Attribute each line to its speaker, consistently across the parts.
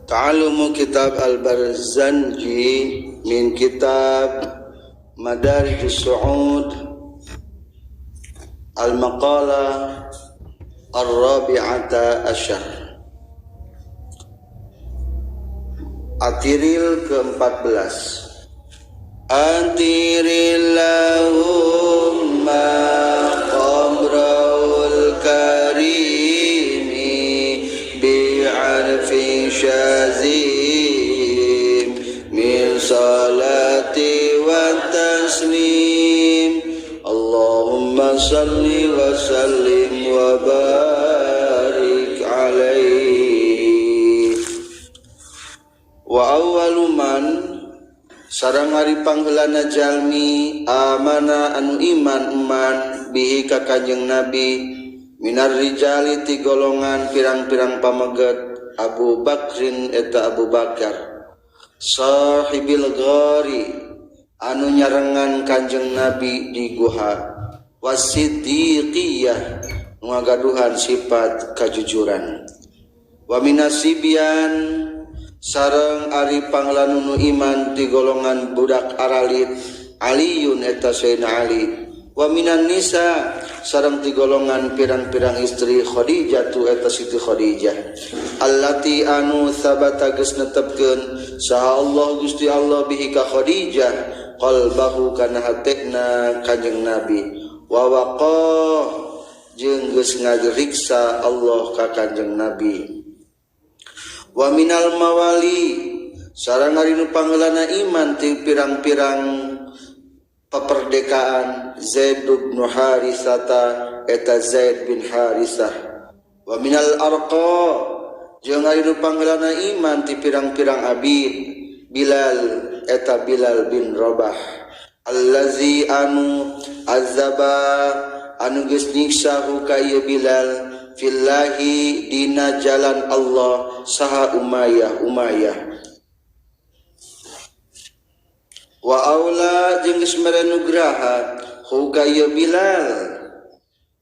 Speaker 1: Ta'alumu kitab Al-Barzanji min kitab Madarijus Su'ud Al-Maqalah Ar-Rabi'ata Asyar Atiril ke-14. Antirillahumma qamraul karimi bi'arfi syazim min salati wa taslim Allahumma salli wa sallim wa barik alaihi. Wa awwaluman sareng ari pangheulana jalmi amana anu iman bihi ka Kanjeng Nabi minar rijali ti golongan pirang-pirang pameget Abu Bakrin eta Abu Bakar sahibil ghari anu nyarengan Kanjeng Nabi di guha wasiddiqiyah ngagaduhan sifat kajujuran wa minasibyan sareng ari pangheulana nu iman di golongan budak aralit Aliyun eta Sayyidina Ali wa minan nisa sareng ti golongan pirang-pirang istri Khadijah tu eta Siti Khadijah allati anu sabata geus netepkeun saha Allah Gusti Allah bihi ka Khadijah qalbahu kana hatena Kanjeng Nabi wa waqah jeung geus ngajriksa Allah ka Kanjeng Nabi wa minal mawali sareng ari nu pangheulana iman ti pirang-pirang paperdekaan Zaid bin Harisata eta Zaid bin Harisah wa minal arqa jeung ari nu pangheulana iman ti pirang-pirang abid Bilal eta Bilal bin Rabah allazi anu azaba anu geus nyiksa ka ieu Bilal fillahi dina jalan Allah saha Umayyah wa aula jeung geus mere nugraha ka ieu Bilal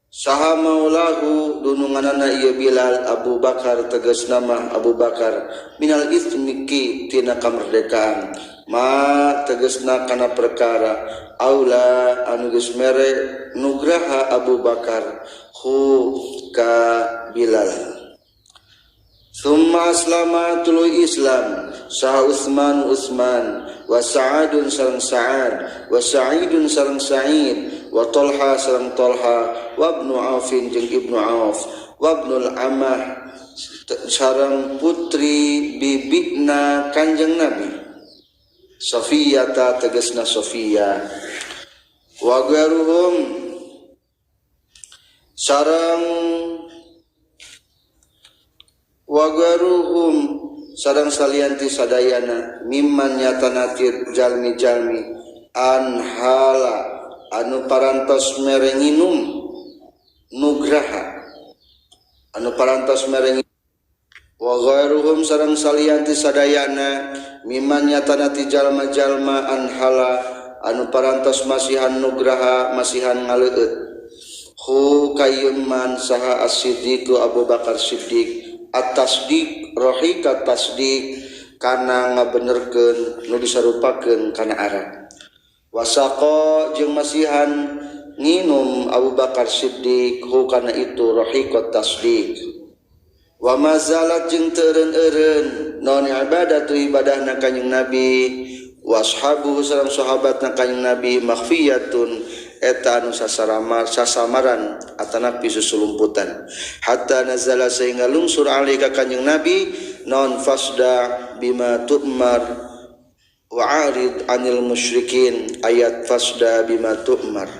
Speaker 1: saha maulahu dununganana ieu Bilal Abu Bakar tegas nama Abu Bakar minal ismiki tina kamerdekaan ma tegasna kana perkara aula anu geus mere nugraha Abu Bakar ka Bilal. Summa aslama tuluy Islam saha Utsman wa Sa'adun sareng Sa'ad wa Sa'idun sareng Sa'id wa Talha sareng Talha wa Ibnu Aufin jeung Ibnu Auf wa Ibnul Amah sareng putri bibina Kanjeng Nabi Safiyata tegasna Safiyah wa garuhum sareng wagaruhum sareng salianti sadayana mimman nyatanatir jalmi-jalmi anhala anu parantos mere nginum nugraha anu parantos mere wagaruhum sareng salianti sadayana mimman nyatanati jalma-jalma anhala anu parantos masihan nugraha masihan ngaleueut hu kayyuman saha as-siddiq Abu Bakar Siddiq at-tasdiq rohika tasdiq kana ngabenerkeun nu disarupakeun kana arah wasaqa jeung masihan nginum Abu Bakar Siddiq hu kana itu rohika tasdiq wa mazalat jeung teureun-eureun naon ibadatu ibadahna Kanjeng Nabi washabu sareng sahabatna Kanjeng Nabi makhfiyatun eta anu sasamaran atanapi susulumputan hatta nazala sehingga lungsur alih ka Kanjeng Nabi non fasda bima tu'mar wa arid anil musyrikin ayat fasda bima tu'mar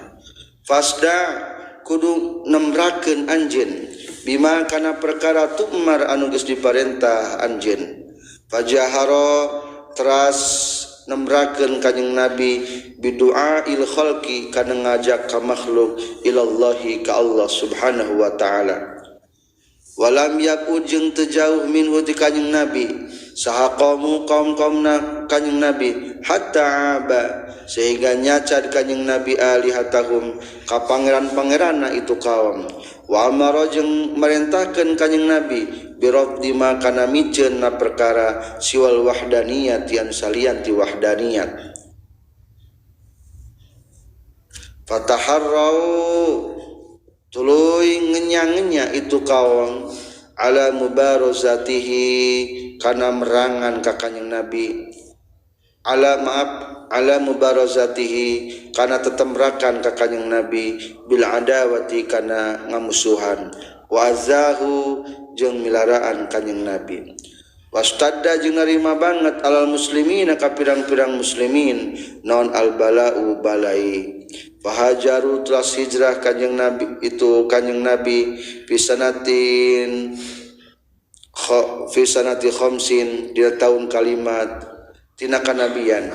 Speaker 1: fasda kudu nemrakeun anjeun bima kana perkara tu'mar anu geus diparentah anjeun fajahara teras nemrakeun Kanjeng Nabi bidu'ail khalqi kana ngajak ka makhluk ilallahi ka Allah subhanahu wa ta'ala walam yakun jeung teu jauh minhu ti Kanjeng Nabi saha kaum-kaumna Kanjeng Nabi hatta aba sehingga nyacad Kanjeng Nabi alihatahum ka pangeran-pangeranna itu kaum wa amara jeung merentahkeun Kanjeng Nabi birafdi ma kana miceun na perkara siwal wahdaniyat yang salian ti wahdaniyat. Fataharrau tuluy ngenya-ngenya itu kaum ala mubarazatihi kana merangan ka kanjing Nabi, ala mubarazatihi kana tetemrakan ka kanjing Nabi, bil adawati kana ngamusuhan, wa azahu jeung milaraan kanjing Nabi. Wastadda jeung narima banget alal muslimina ka pirang-pirang muslimin naon al bala'u balai. Fahajaru telas hijrah kanjeng Nabi itu kanjeng Nabi fi sanati khamsin di tahun kalimat tina kanabian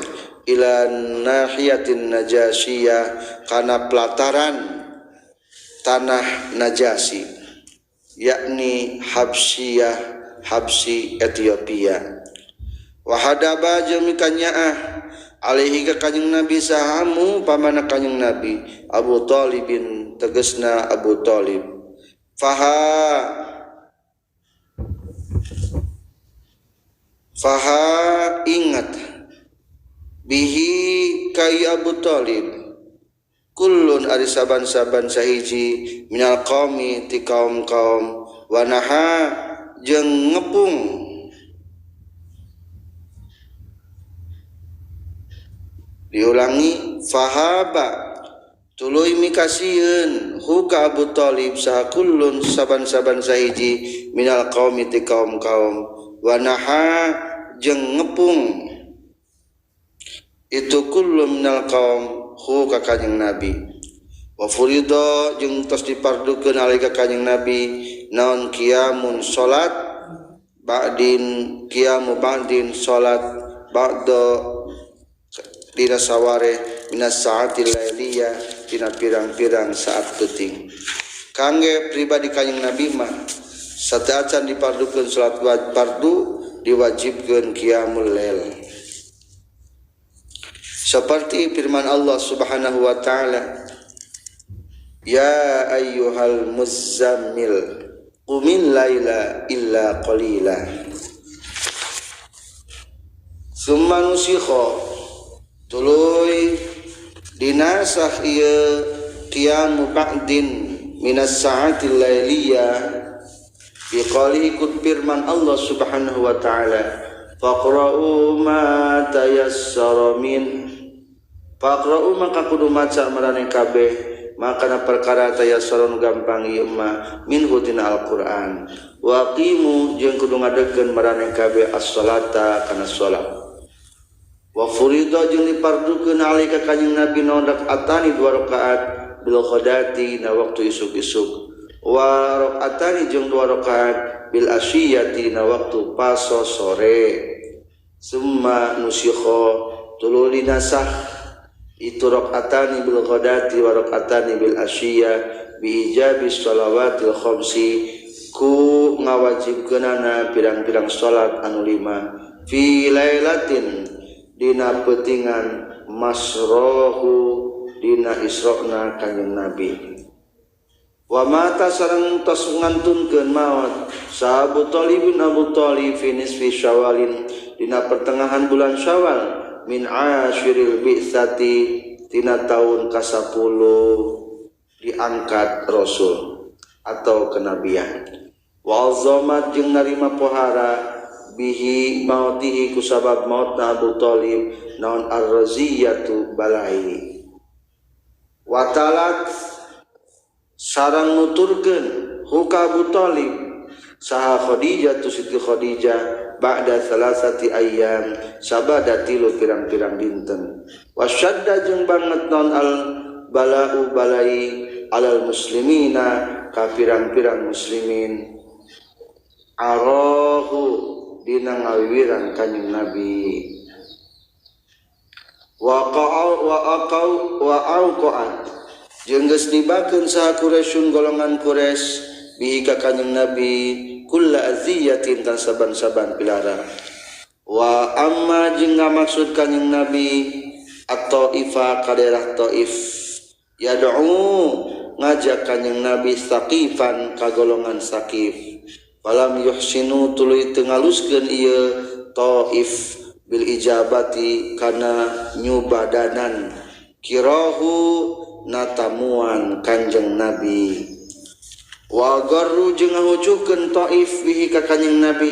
Speaker 1: ila nahiyatin Najasyiyah kana pelataran tanah Najasyi yakni Habsi Ethiopia. Wahadaba jeung mikanyaah alaihi ka kanjing Nabi sahamu pamana kanjing Nabi Abu Thalibin tegasna Abu Thalib. Faha ingat bihi kai Abu Thalib kullun ari saban-saban sahiji minal qaumi ti kaum-kaum wanaha jeung ngepung diulangi fahaba tuluy mikasieun huka Abu Thalib saha kullun saban-saban sahiji minal qaumi ti kaum-kaum wanaha jeung ngepung itu kullu minal qaum huka kanjing Nabi. Wa furido jeung tos dipardukeun alika kanjing Nabi naon qiyamun salat qiyamu ba'din salat ba'da dina saware minas saatil lailiyah dina pirang-pirang saat teuting. Kangge pribadi kanjing Nabi mah sateuacan dipardukeun salat fardu diwajibkeun qiyamul lail. Seperti firman Allah Subhanahu wa taala, ya ayyuhal muzammil qumil laila illa qalila. Summa nusikha tuluy dinasakh ieu qiyamu ba'din minas sa'atil lailiyah biqali ikut firman Allah Subhanahu wa taala, faqra'u ma tayassara min faqra'u maka kudu maca marane kabeh makana perkara tayassaron gampang ieu mah minhu tina Al-Qur'an. Wa qimu jeung kudu ngadegkeun marane kabeh as-salata kana salat. Wa furida jeung dipardukeun alika kanjing Nabi naon rakaatani 2 rakaat bil ghadati na waktu isuk-isuk. Wa rakaatani jeung 2 rakaat bil asyiyati na waktu paso sore. Summa nusikha tuluy dinasakh itu rakaatani bil ghadati wa rakaatani bil asyiyah bi ijabi shalawatil khamsi ku ngawajibkeunana pirang-pirang salat anu 5 fi lailatin dina peutingan masrohu dina isra'na kanjeng Nabi. Wa mata sareng tos ngantunkeun maot sahabu Thalibin Abu Thalib fi nisfi Syawalin dina pertengahan bulan Syawal min asyiril bi'tsati tina tahun ke-10 diangkat Rasul atau kenabian. Wa azamat jeung narima pohara bihi mautihi kusabab mautna Abu Thalib naon ar-raziyatu balai. Wa talat sareng nuturkeun huka Abu Thalib saha Khadijah tu Siti Khadijah ba'da salasati ayyam sabada tilu pirang-pirang dinten. Wasyadda jeung banget naon al bala'u balai alal muslimina ka pirang-pirang muslimin arahu dina ngawiwiran kanjing Nabi. Wa auqa'at jeung geus nibakeun saha Quraisyun golongan Quraisy bihi ka kanjing Nabi kulla aziyatin kan saban-saban pilara. Wa amma jeung ngamaksud kanjing Nabi at-Taifah ka daerah Taif yad'u ngajak kanjing Nabi Saqifan ka golongan Saqif falam yuhsinu tuluy teu ngaluskeun ieu Taif bil ijabati kana nyubadanan kirahu natamuan Kanjeng Nabi wa garru jeung ngahujukeun Taif bihi ka Kanjeng Nabi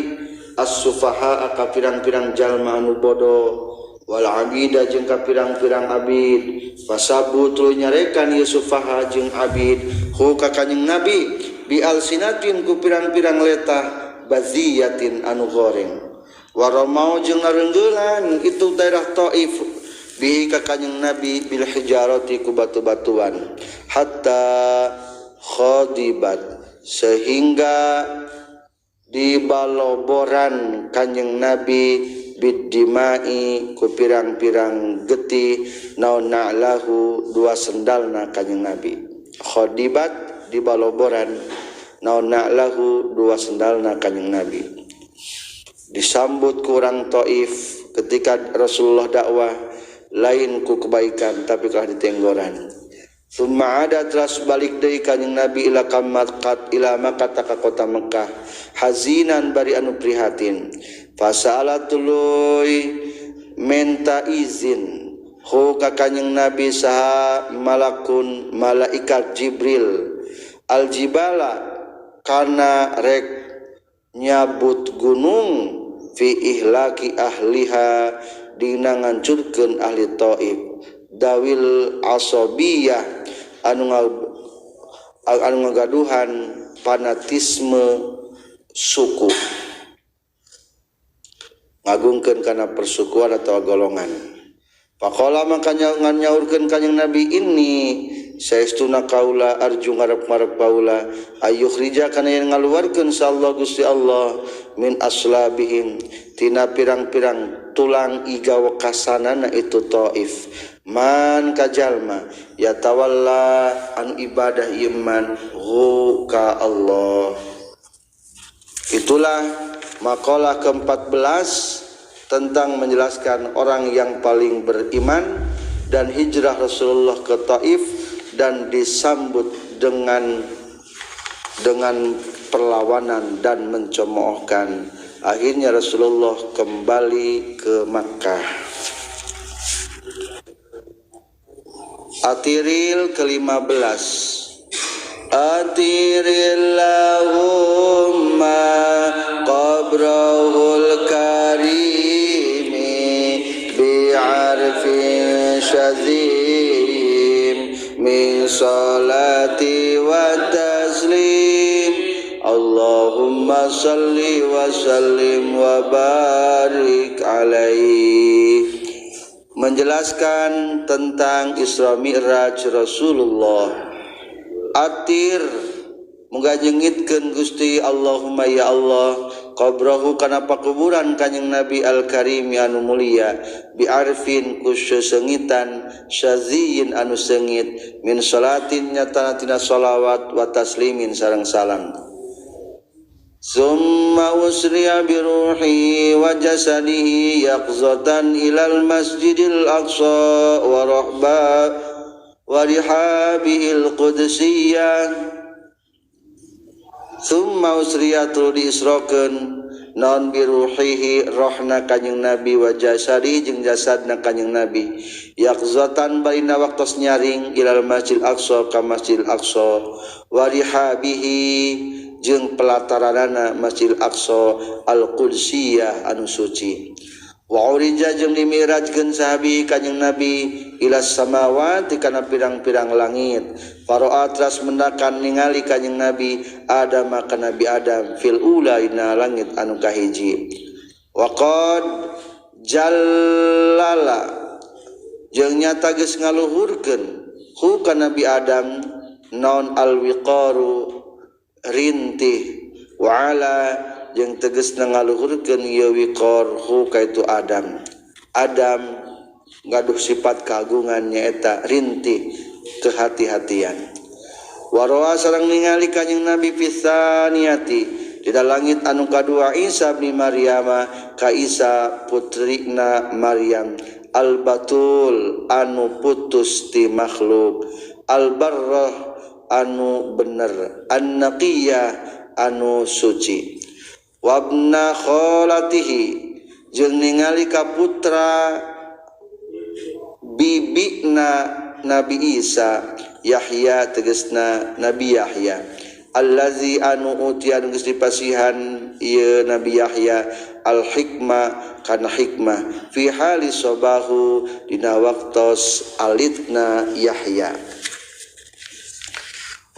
Speaker 1: as-sufaha ka pirang-pirang jalma anu bodoh wal abida jeung ka pirang-pirang abid fasabu tuluy nyarekan ieu sufaha jeung abid hu ka Kanjeng Nabi bi alsinatin ku pirang-pirang letah baziyatin anu goreng waramau jeung ngareunggelan itu daerah Taif bihi ka Kanjeng Nabi bil hijarati ku batu-batuan hatta khadibat sehingga dibaloboran Kanjeng Nabi biddimai ku pirang-pirang getih naon na'lahu dua sendalna Kanjeng Nabi khadibat dibaloboran naon na'lahu dua sendalna Kanjeng Nabi disambut kurang Taif ketika Rasulullah dakwah lain ku kebaikan tapi kalah ditenggoran summa ada teras balik deui Kanjeng Nabi ila Makkah ka kota Mekah hazinan bari anu prihatin fasala tuluy menta izin hu ka Kanjeng Nabi saha malakun malaikat Jibril aljibala kana rek nyabut gunung fi ihlaki ahliha dina ngancurkeun ahli Taif dawil asabiyah anu ngagaduhan fanatisme suku ngagungkeun kana persukuan atau golongan faqala makanya nyaurkeun Kanjeng Nabi ini saestuna kaula arju ngarep-ngarep kaula ayukhrija kana yen ngaluarkeun sallallahu Gusti Allah min aslabihim tina pirang-pirang tulang iga wekasanana itu Taif man kajalma yatawalla an ibadah iman hu ka Allah. Itulah makalah ke-14 tentang menjelaskan orang yang paling beriman dan hijrah Rasulullah ke Taif dan disambut dengan perlawanan dan mencemoohkan. Akhirnya Rasulullah kembali ke Makkah. Atiril ke-15. Atirillahumma qabrahul karimi bi'arfin syazim min salati wa taslim Allahumma salli wa sallim wa barik alaihi. Menjelaskan tentang Isra Mi'raj Rasulullah. Atir muga jengitkeun Gusti Allahumma ya Allah qabrahu kana pakuburan Kanjeng Nabi al-Karim anu mulia bi arfin kusengitan syaziin anu sengit min salatin nyatana tina shalawat wa taslimin sareng salam. Summa usriya bi ruhi wa jasadihi yaqzatan ilal masjidil aqsa wa rahba wa rihabihil qudsiyah. Summa usriya tu diisrokeun non bi ruhihi rohna Kanjeng Nabi wa jasadi jeung jasadna Kanjeng Nabi yaqzatan baina waktos nyaring ilal masjidil aqsa ka masjidil aqsa wa rihabihi jeung pelataranana Masjidil Aqsa al-Qudsiyah anu suci wa urija jeung dimirajkeun sahabi Kanjeng Nabi ila samawati kana pirang-pirang langit faro'a tras mendakan ningali Kanjeng Nabi Adam ka Nabi Adam fil ula ina langit anu kahiji wa qad jallala jeung nyata geus ngaluhurkeun hu ka Nabi Adam naon al-wiqaru rintih wa'ala yang tegas ngaluhurkeun ieu wiqar hu kaitu Adam ngaduh sifat keagungan nyaeta rintih kehati-hatian warawa sareng ningali Kanjeng Nabi pisaniyati di langit anu kadua Isa bin Maryam ka Isa putrina Maryam al-batul anu putus ti makhluk al-barrah anu bener an-naqiyah anu suci wabna kholatihi jeung ningali ka putra bibina Nabi Isa Yahya tegasna Nabi Yahya allazi anu utian geus dipasihan ieu Nabi Yahya al hikmah kana hikmah fi hali sabahu dina waktos alitna Yahya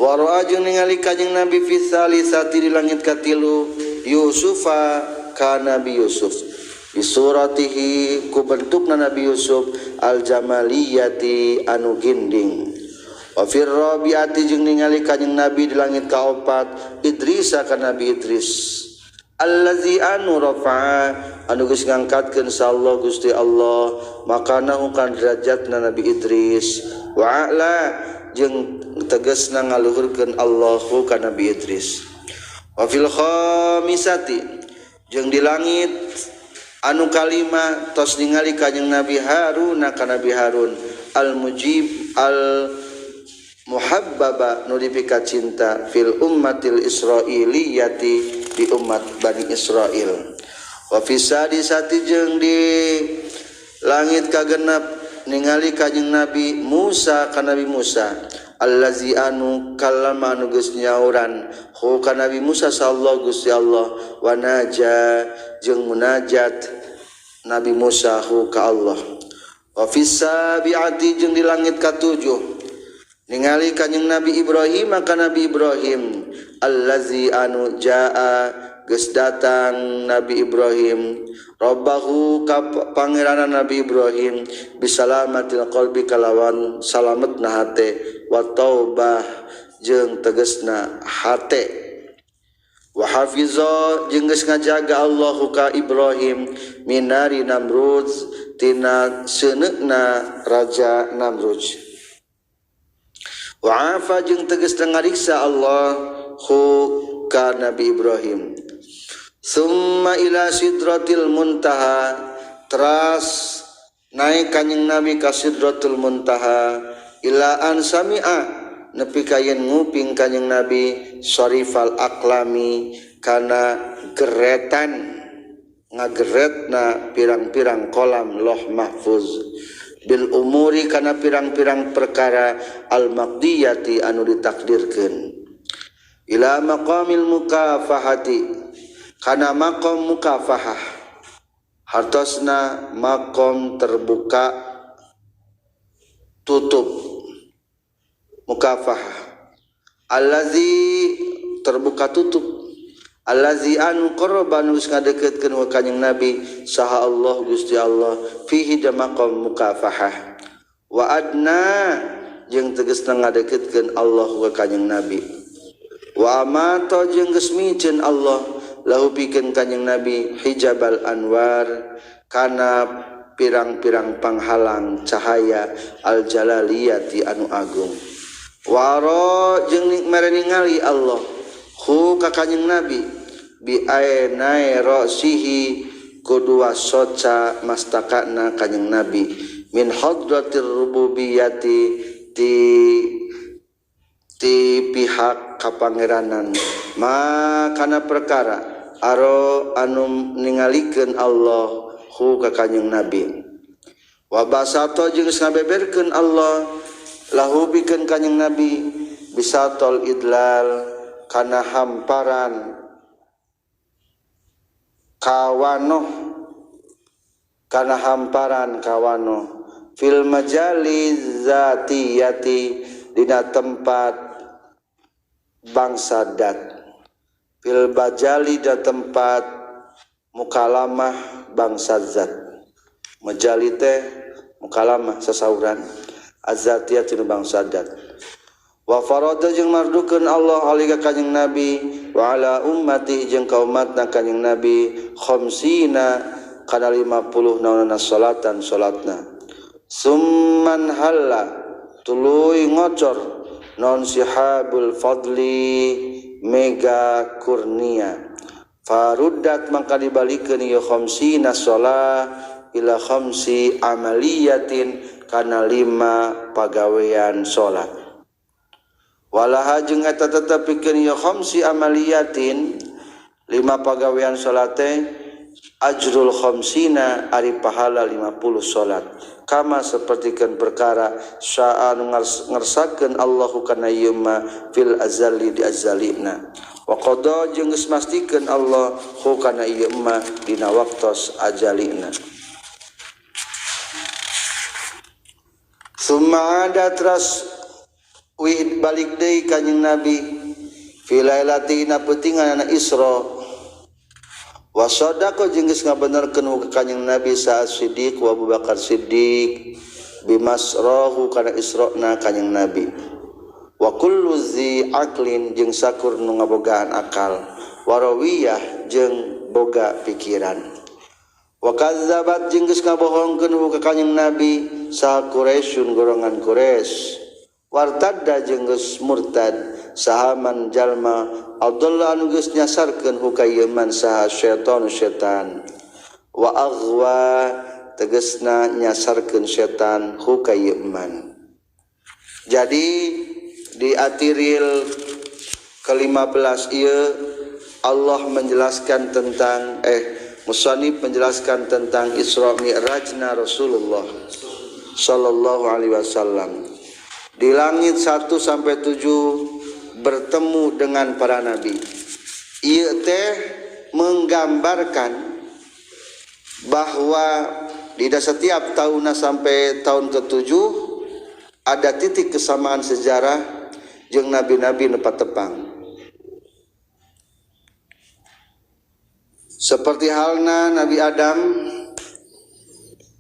Speaker 1: wa ra'a jeung ningali kanjing Nabi fi salisati di langit katilu Yusufa ka Nabi Yusuf di suratihi ku bentukna Nabi Yusuf al jamaliyati anu ginding wa fir rabiati jeung ningali kanjing Nabi di langit kaopat Idrisa ka Nabi Idris allazi anu rafa'a anu geus ngangkatkeun sallallahu Gusti Allah makanahu kan derajatna Nabi Idris wa a'la jeung tegasna ngaluhurkeun Allahu ka Nabi Idris wa fil khamisati jeung di langit anu kalima tos ningali kanjing Nabi Harun ka Nabi Harun al mujib al muhabbaba nu dipika cinta fil ummatil israiliyati di umat Bani Israel wa fi sadisati jeung di langit kagenep ningali kanjing Nabi Musa ka Nabi Musa allazi anu kallama anu geus nyauran hu ka Nabi Musa sallallahu Gusti Allah wa naja jeung munajat Nabi Musa hu ka Allah wa fis sabiati jeung di langit katujuh ningali kanjing Nabi Ibrahim ka Nabi Ibrahim allazi anu jaa geus datang Nabi Ibrahim rabbahu ka pangeranna Nabi Ibrahim bisalamatil qalbi kalawan salametna hate wa taubah jeung tegasna hate wa hafiza jeung geus ngajaga Allahu ka Ibrahim minari Namrud tina seuneukna raja Namrud wa afa jeung tegasna ngariksa Allah hu ka Nabi Ibrahim summa ila sidratil muntaha teras naik kanjing Nabi ka sidratul muntaha ila an sami'a nepi ka yen nguping kanjing Nabi syarifal aqlami kana geretan ngageretna pirang-pirang kolam loh mahfuz bil umuri kana pirang-pirang perkara al maqdiyati anu ditakdirkeun ila maqamil mukafahati kana maqam mukafahah hartosna maqam terbuka tutup mukafahah allazi terbuka tutup allazi anu qarban geus ngadeukeutkeun wa kanjing Nabi saha Allah Gusti Allah fihi da maqam mukafahah wa adna jeung tegasna ngadeukeutkeun Allah wa kanjing Nabi wa amata jeung geus miceun Allah lahu pikeun kanjing Nabi hijabal anwar kana pirang-pirang panghalang cahaya al jalaliyati anu agung waro jeung mere ningali Allah hu ka kanjing Nabi bi ainai rasihi kedua soca mastakana kanjing Nabi min hadratir rububiyyati ti pihak kapangeranan makana perkara aro anu ningalikeun Allah hu ka kanjing Nabi wa basato jeung ngabeberkeun Allah lahu pikeun kanjing Nabi bisatol idlal kana hamparan kawano kana hamparan kawano fil majali zatiyati dina tempat bangsa dat fil bajali da tempat mukalamah bangsa zat majali teh mukalamah sasauran azatiyah tina bangsa dat wa farada jeung mardukeun Allah alika kanjing Nabi wa ala ummati jeung ka umatna kanjing Nabi khamsina kana 50 naunana salatan salatna summan halla tuluy ngocor non sihabul fadli mega kurnia faruddat maka dibalikeun ieu khamsina shalah ila khamsi amaliyatin kana 5 pagawean salat walaha jeung eta tetepikeun ieu khamsi amaliyatin 5 pagawean salat teh ajrul khamsina ari pahala 50 salat kama sapertikeun perkara syaa ngersakeun Allahu kana ieu ma fil azali di azalina wa qada jeung geus mastikeun Allah hu kana ieu ma dina waktos ajalina. Summa ada teras wihid balik deui kanjing Nabi fi lailatina peutingan Isra wa sadaqa jeung geus ngabenerkeun hu kanjing Nabi sa Siddiq wa Abu Bakar Siddiq bimasrahu kana Isra'na kanjing Nabi wa kullu zi aqlin jeung sakur nu ngabogaan akal warawiyah jeung boga pikiran wa kadzabat jeung geus ngabohongkeun hu kanjing Nabi sa Quraisyun golongan Quraisy wartadda jeung geus murtad sahaman jalma Abdullah anu geus nyasarkeun hu ka ieu man saha setan wa aghwa tegasna nyasarkeun setan hu ka ieu man. Jadi di atiril ke-15 ieu Allah menjelaskan tentang musannif menjelaskan tentang Isra Mi'rajna Rasulullah sallallahu alaihi wasallam. Di langit 1 sampai 7 bertemu dengan para nabi. Ieu teh menggambarkan bahwa di setiap tahunna sampai tahun ke-7 ada titik kesamaan sejarah jeung nabi-nabi nu patepang. Seperti halna Nabi Adam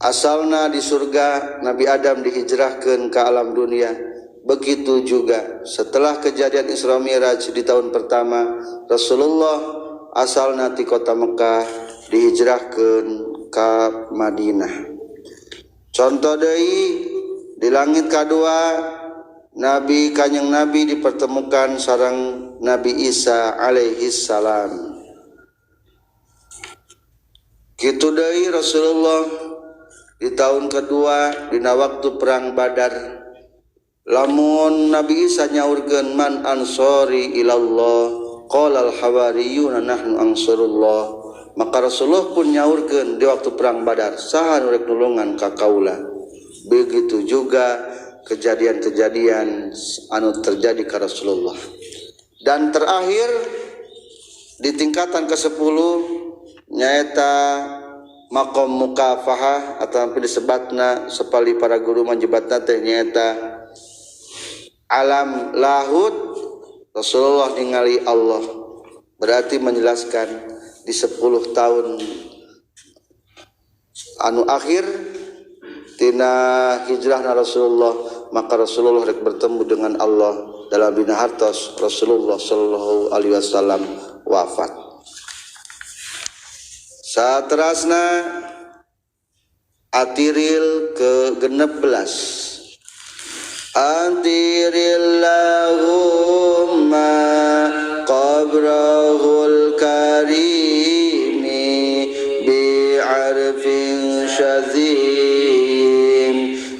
Speaker 1: asalna di surga, Nabi Adam dihijrahkeun ke alam dunia. Begitu juga setelah kejadian Isra Mi'raj di tahun pertama Rasulullah asalna ti kota Mekah dihijrahkeun ka Madinah. Contoh deui di langit kadua Nabi kanjeng Nabi dipertemukan sareng Nabi Isa alaihi salam. Kitu deui Rasulullah di tahun kedua dina waktu perang Badar. Lamun Nabi Isa nyaurkeun man ansori ilallah qala al hawariyuna nahnu ansarullah maka Rasulullah pun nyaurkeun di waktu perang Badar saha nu rek nulungan ka kaula. Begitu juga kejadian-kejadian anu terjadi ka Rasulullah. Dan terakhir di tingkatan ke-10 nyaeta maqam mukafahah atau disebatna sepali para guru menjebatna teh nyaeta alam lahud Rasulullah ningali Allah, berarti menjelaskan di 10 tahun anu akhir tina hijrahna Rasulullah maka Rasulullah rek bertemu dengan Allah dalam dina hartos Rasulullah sallallahu alaihi wasallam wafat. Saterasna atiril ke-16 antirillahumma qabrahul karimi bi'arfin syazim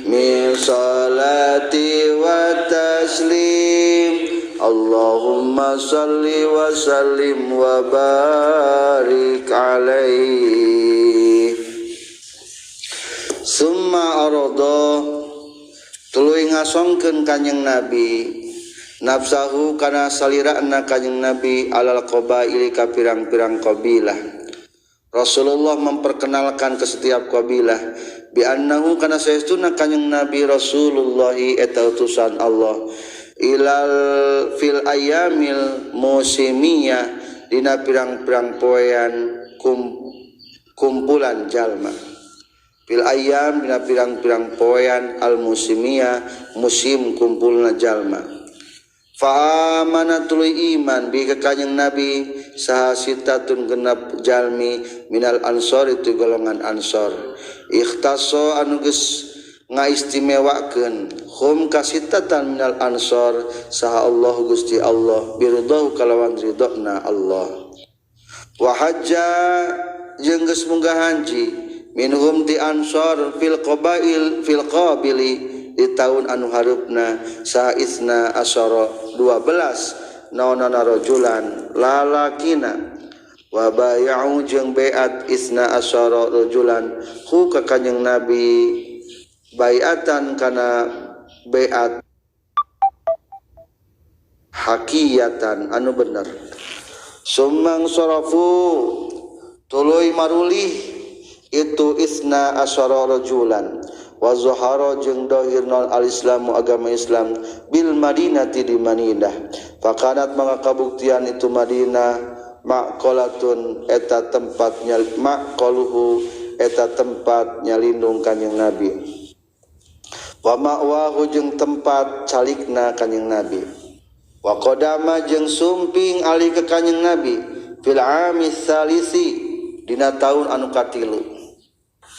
Speaker 1: min salati wa taslim Allahumma salli wa sallim wa barik alaihi summa arada tuluy ngasongkeun kanjing Nabi nafsahu kana salirana kanjing Nabi alal qabaili ka pirang-pirang qabilah. Rasulullah memperkenalkan ke setiap qabilah bi annahu kana saestuna kanjing Nabi Rasulullah eta utusan Allah ilal fil ayyamil musimiyah dina pirang-pirang poean kumpulan jalma. Fil ayyam dina pirang-pirang poean al musimiyah musim kumpulna jalma. Fa amana tuluy iman bi ka kanjing Nabi saha sitatun genep jalmi minal ansor itu golongan ansor. Ikhtaso anu geus ngaistimewakeun hum kasitatan minal ansor saha Allah Gusti Allah biridho kalawan ridona Allah. Wa hajja jeung geus munggah haji minhum di ansor fil qabili di tahun anu harupna saisna asyara 12 naonana rajulan lalakina wa bay'u jeung baiat isna asyara rajulan hu ka kanjing Nabi baiatan kana baiat hakiyatan anu bener summang sarafu tuluy marulih itu isna asyara rajulan wa zuhara jeung dohirna al-islamu agama Islam bil Madinati di Madinah fakanat maka kabuktian itu Madinah maqalatun eta tempat maqaluhu eta tempat nyalindung kanjing Nabi wa ma'wahu jeung tempat calikna kanjing Nabi wa qadama jeung sumping ali ke kanjing Nabi fil amis salisi dina taun anu katilu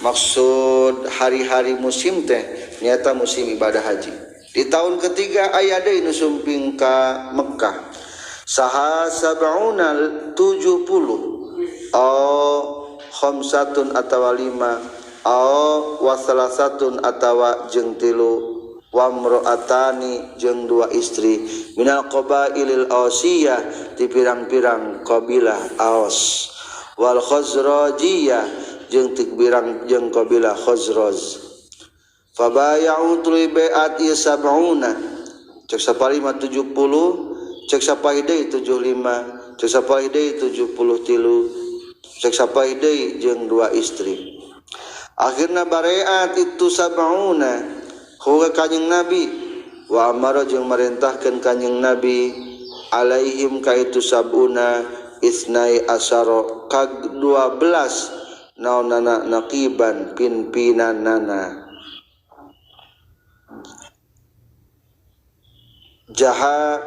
Speaker 1: maksud hari-hari musim teh nyata musim ibadah haji di tahun ketiga aya deui nu sumping ka Mekkah saha sab'una 70 khamsatun atawa 5 wasalasatun atawa jeung 3 wamro'atani jeung 2 istri minal qabailil ausiyah ti pirang-pirang qabilah Aus wal khazrajiyah jeung tikbirang jeung qabilah Khazraj fabaya'u tuluy bai'at ieu sab'una cek saparima 70 cek sapaidei 75 cek sapaidei 73 cek sapaidei jeung 2 istri akhirna bareat itu sab'una huwa kanjing Nabi wa amara jeung merintahkeun kanjing Nabi alaihim ka itu sab'una isnai asyara ka 12 naonana naqiban pimpinanana jaha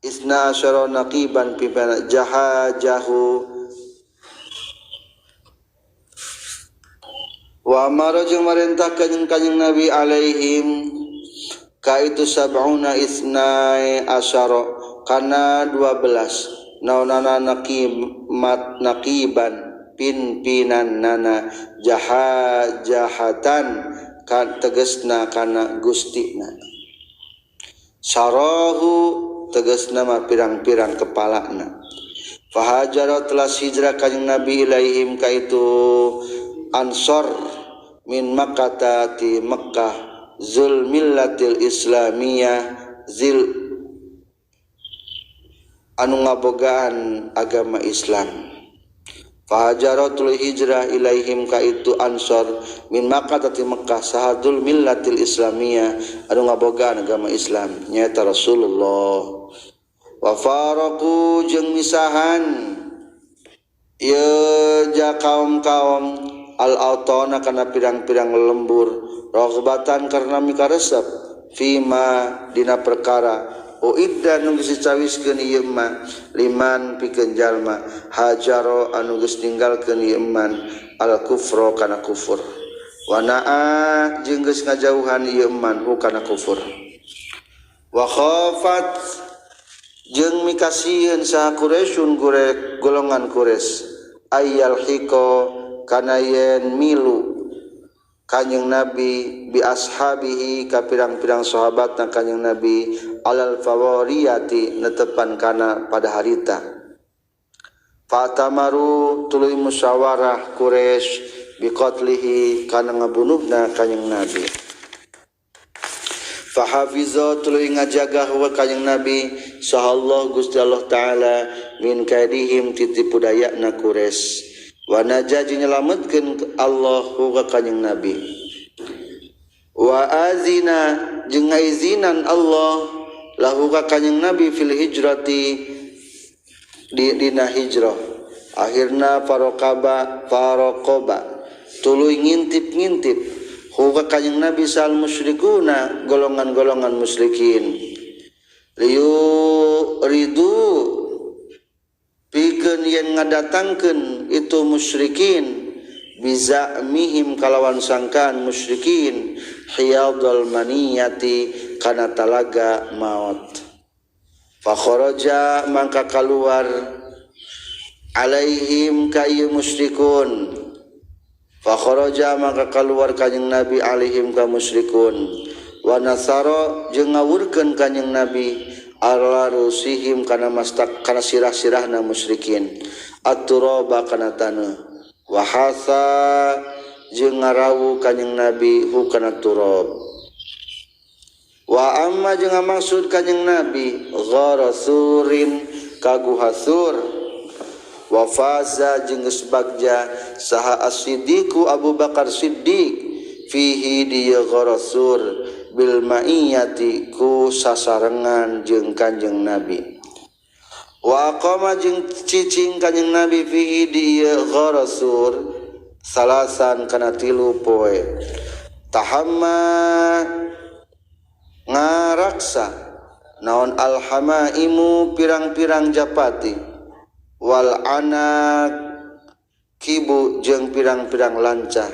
Speaker 1: isna asyara naqiban pimpinan jahajahu wa amara jeung marintahkeun kanjing Nabi alaihim ka itu sab'una isnai asyara kana 12 naonana naqiban pimpinannana jahatan kan tegasna kana gustina sarahu tegasna mah pirang-pirang kepalana fahajara telah hijrah kanjing Nabi ilaihim ka itu ansor min Makkah ti Makkah zul millatil islamiyah zil anu ngabogaan agama Islam fahajaratul hijrah ilaihim ka itu ansor min Makkah ti Makkah sahadul millatil islamiyah anu ngabogaan agama Islam nyaeta Rasulullah wa faraqu jeung misahan ieu ja kaum-kaum al-autana kana pirang-pirang lembur raghbatan karena mikaresep fima dina perkara uidda nu geus dicawiskeun ieu mah liman pikeun jalma hajaro anu geus ninggalkeun ieu man al kufra kana kufur wa naa jeung geus ngajauhan ieu man kana kufur wa khafat jeung mikasieun saha Quraisyun golongan Quraisy ayyal hiko kana yen milu kanjing Nabi bi ashabihi ka pirang-pirang sahabatna kanjing Nabi alal fawariyati netepan kana pada harita fatamaru tuluy musyawarah Quraisy bi qatlihi kana ngabunuhna kanjing Nabi fahafiza tuluy ngajaga huwa kanjing Nabi sahallahu Gusti Allah taala min kaidihim titipu dayana Quraisy wa najaji nyelametkeun Allah huwa kanjing Nabi wa azina jeung ngaizinan Allah lahu ka kanjing Nabi fil hijrati dina hijrah akhirna faraqaba tuluy ngintip-ngintip huwa kanjing Nabi sal musyrikuna golongan-golongan musyrikin liyu ridu pikeun yen ngadatangkeun itu musyrikin bizamihim kalawan sangkaan musyrikin hiyadul maniyati kana talaga maut fa kharaja mangka kaluar alaihim kayu musyrikun fa kharaja mangka kaluar kanjing Nabi alaihim ka musyrikun wa nasara jeung ngawurkeun kanjing Nabi ala rusihim kana mastak kana sirah-sirahna musyrikin at-turaba kana taneuh wa hasa jeung ngarawu kanjing Nabi hu kana turab wa amma jeung maksud kanjing Nabi gharasurin kagu hasur wa faza jeung geus bagja saha as-siddiqu Abu Bakar Siddiq fihi dieu gharasur bil ma'iyati ku sasarengan jeung kanjeng Nabi wa aqama jeung cicing kanjeng Nabi fihi dieu gharasur salasan kana 3 poe tahamma ngaraksa naon alhamaimu pirang-pirang japati wal anak kibu jeung pirang-pirang lancah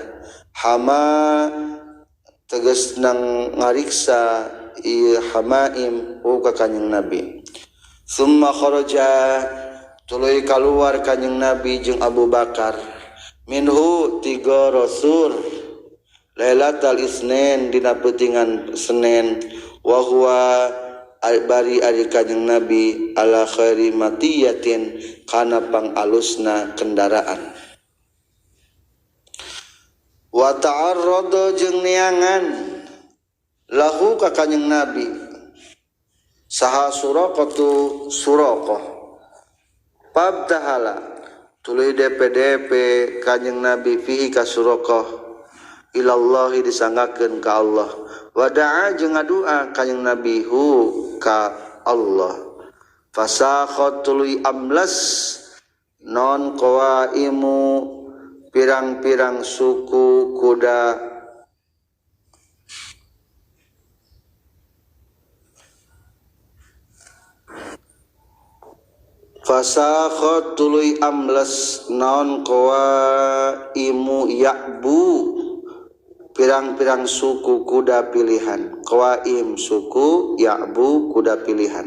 Speaker 1: hama tegas nang ngariksa ieu hamaim ka kanjing Nabi summa kharaja tuluy kaluar kanjing Nabi jeung Abu Bakar minhu 3 rasul lailatal isnin dina peutingan Senin wa huwa bari ari kanjing Nabi ala khairi matiyatin kana pangalusna kendaraan wa ta'arrada jeung neangan lahu ka kanjing Nabi saha suraqatu suraqah pabtahala tuluy DP kanjing Nabi fihi ka suraqah ilallahi disanggakeun ka Allah wa da'a jeung ngadua kanjing Nabi hu ka Allah fasakhat tuluy amlas non qawaimu pirang-pirang suku kuda fasakhat tuluy amlas naon qawaimu ya'bu pirang-pirang suku kuda pilihan qawaim suku ya'bu kuda pilihan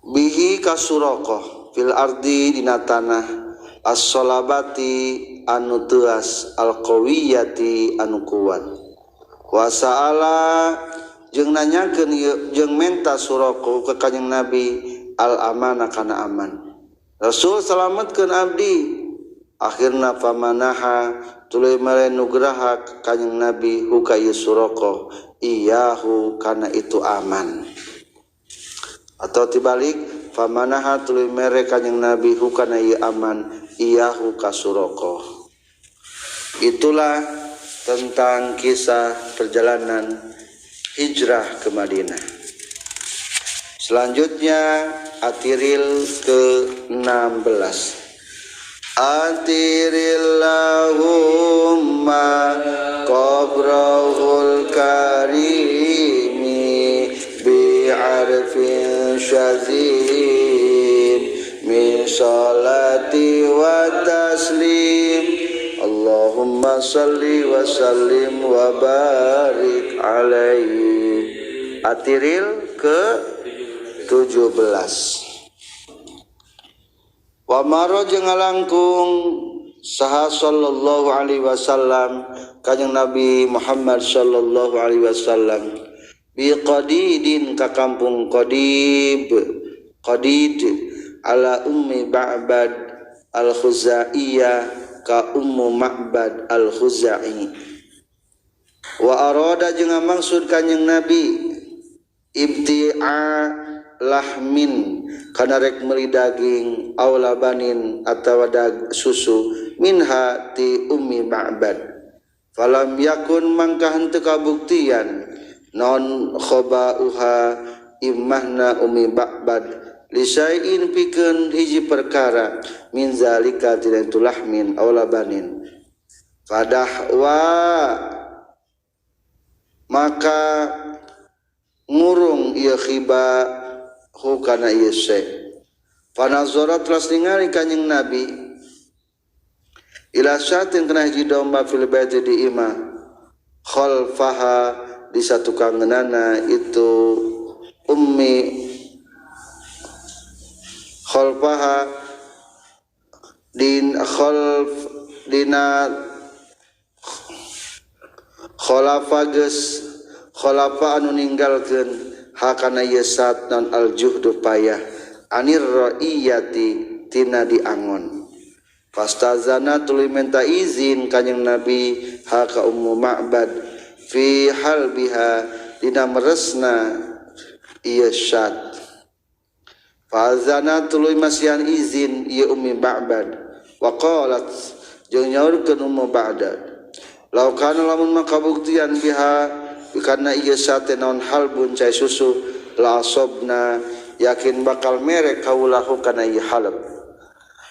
Speaker 1: bihi kasuraqah fil ardi dina tanah as-salabati anu teuas al-qawiyati anu kuat wa sa'ala jeung nanyakeun jeung menta suraqah ka kanjing Nabi al-amana kana aman Rasul salametkeun abdi akhirna famanaha tuluy mere nugraha kanjing Nabi hu ka suraqah iyahu kana itu aman atau tibalik famanaha tuluy mere kanjing Nabi hu kana ieu aman iyahu ka suraqah. Itulah tentang kisah perjalanan hijrah ke Madinah. Selanjutnya Atiril ke-16. Atirillahumma qabrahul karimi bi'arfin syazim min salati wa taslim Allahumma salli wa sallim wa barik alaihi. Atiril ke-17. Wa maro jeung ngalangkung saha sallallahu alaihi wasallam kanjeng Nabi Muhammad sallallahu alaihi wasallam bi Qadidin ka kampung Qadid ala ummi Ba'bad al-Khuzaiyah ka ummu Ma'bad al-Khuzai. Wa arada jeung maksud kanjeng Nabi ibti'a lahmin kana rek meuli daging aw labanin atawa susu minha ti ummi Ma'bad. Falam yakun mangka henteu kabuktian non khabauha imahna ummi Ma'bad lisaiin pikeun hiji perkara min zalika tina itu lahmin aw labanin fadahwa maka ngurung ieu khiba hu kana ieu syekh panazara telah ningali kanjing Nabi ila syatin kana hiji domba fil bait di imah khalfaha di satu kangenana itu ummi khalfaha din khalf dina khalafa geus khalafa anu ninggalkeun hakana yesat non aljuhdu payah anir ra'iyati tina diangon. Fastazana tuluy minta izin kanjing Nabi haka Ummu Ma'bad fi halbiha dina meresna ieu syat. Fazana tuluy masihan izin ieu Ummi Ma'bad wa qalat jeung nyaurkeun Ummu Ma'bad law kana lamun makabuktian biha karena ieu syat naon halbun cai susu la asobna yakin bakal merek kaulahu kana ieu halab.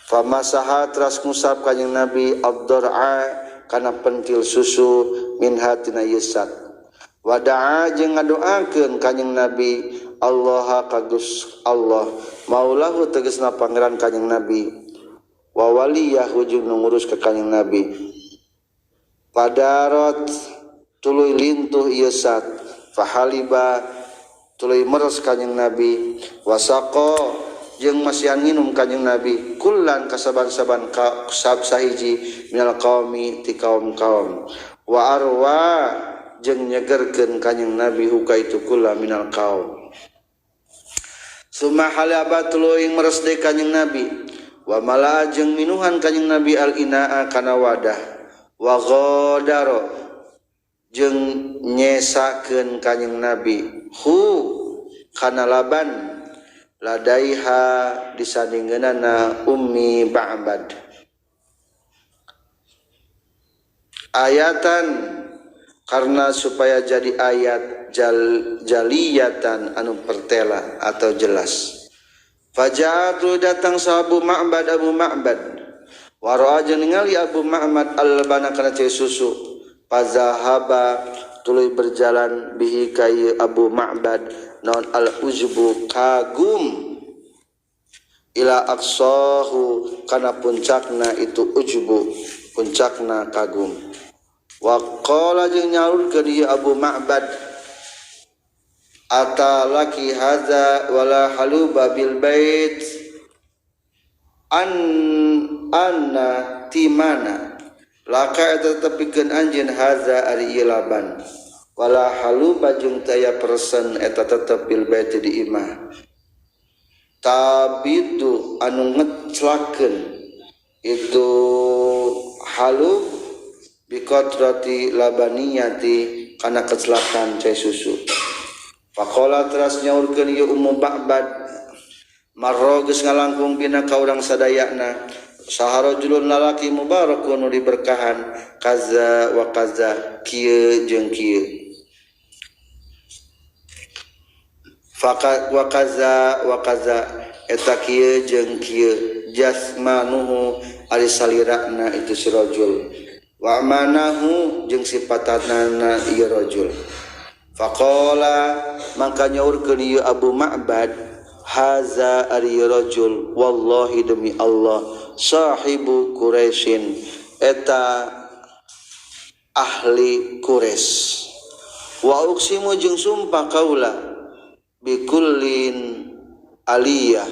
Speaker 1: Famasaha teras ngusap kanjing Nabi ad-dar'a kana pentil susu min hatina yesat. Wada'a jeung ngadoakeun kanjing Nabi Allah kagus Allah maulahu tegasna pangeran kanjing Nabi wa waliyahu jeung ngurus ka kanjing Nabi. Padarat tuluy lintuh yesat fahaliba tuluy meres kanjing Nabi wasaqa jeung masihan nginum kanjing Nabi kullan kasaban-saban sahiji minal qaumi ti kaum-kaum wa arwa jeung nyegerkeun kanjing Nabi huka itu kula minal qaum. Summa halaba tuluy meres deui kanjing Nabi wa malaa jeung minuhan kanjing Nabi al inaa kana wadah wa ghadaro jeung nyesakeun kanjing Nabi hu kana laban ladaiha disandingeunana Ummi Ma'bad ayatan karena supaya jadi ayat jaliyatan anu pertela atau jelas. Faja'atu datang sahabu Ma'bad Abu Ma'bad wara'a jeung ningali Abu Ma'bad al-bana kana cai susu fazahaba tuluy berjalan bihi ka Abu Ma'bad non al-ujbu kagum ila aqsahu kana puncakna itu ujbu puncakna kagum. Wa qala jeung nyaurkeun ieu Abu Ma'bad atalaki hadza wala haluba bil bait anna timana laka eta tepikeun anjeun hadza ari ieu laban wala haluba jeung taya persen eta tetep bil bait di imah tabidu anu ngeclakeun itu halub biqadrati labaniyati kana kecelakaan cai susu. Faqala teras nyaurkeun ieu Ummu Ma'bad marra geus ngalangkung bina ka urang sadayana saharajulun lalaki mubarakun diberkahan kaza wa kaza kieu jeung kieu faqat wa kaza eta kieu jeung kieu jasmanuhu ari salirana itu si rajul wa manahu jeung sipatanana ieu rajul. Faqala mangka nyaurkeun ieu Abu Ma'bad haza ari rajul wallahi demi Allah sahibu Quraisyin eta ahli Quraisy wa uqsimu jeung sumpah kaula bikullin aliyah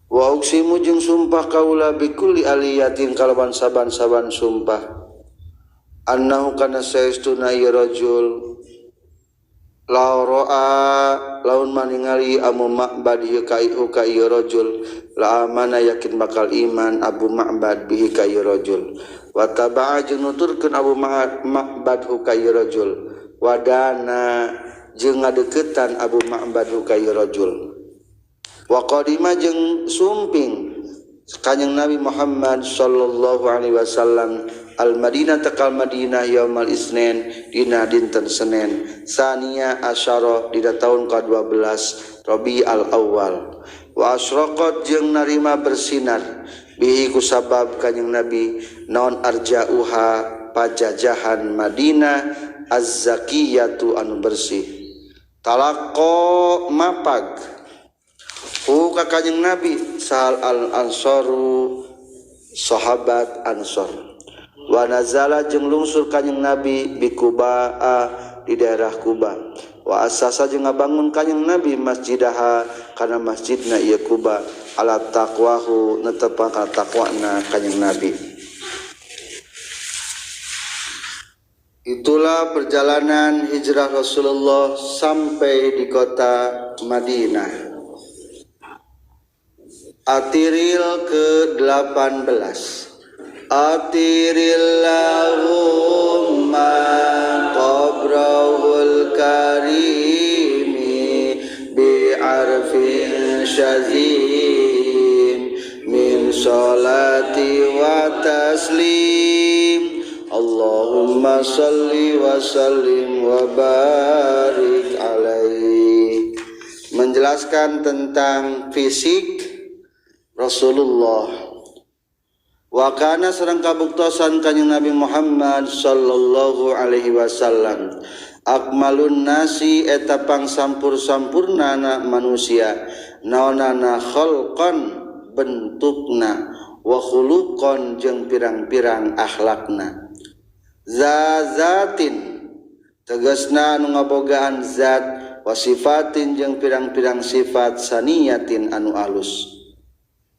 Speaker 1: wa uqsimu jeung sumpah kaula bikulli aliyatin kalawan saban-saban sumpah annahu kana saestuna ieu rajul la ra'a laun maningali Abu Ma'bad ieu ka ieu rajul la amana yakin bakal iman Abu Ma'bad bihi ka ieu rajul wa taba'a jeung nuturkeun Abu Ma'bad ka ieu rajul wadana jeung ngadeuketan Abu Ma'bad ka ieu rajul wa qadima jeung sumping kanjing Nabi Muhammad sallallahu alaihi wasallam al-Madinah takal Madinah yaumal Isnin dina dinten Senin saniya asyara dina taun ka-12 Rabiul Awal wa asyraqat jeung narima bersinar bihi kusabab kanjing Nabi naon arja'uha pajajahan Madinah az-zakiyatu anu bersih talaqo mapag ka kanjing Nabi sahal al-ansaru sahabat ansor wa nazala jeung lungsur kanjing Nabi bi Kuba di daerah Kuba wa asasa jeung ngabangun kanjing Nabi masjidaha kana masjidna ieu Kuba ala taqwahu netepan ka taqwana kanjing Nabi Itulah perjalanan hijrah Rasulullah sampai di kota Madinah. Atiril ke-18. Atirillahumma qabrahul karimi bi'arfin syazim min salati wa taslim. Allahumma salli wa sallim wa barik alaihi. Menjelaskan tentang fisik Rasulullah. Wa kana sareng kabuktosan kanjeng Nabi Muhammad sallallahu alaihi wasallam akmalun nasi eta pangsampur-sampurnana manusia naonana khalqan bentukna wa khuluqan jeung pirang-pirang akhlakna. Zazatin tegasna anu ngabogaan zat, wasifatin jeung pirang-pirang sifat, saniyatin anu alus.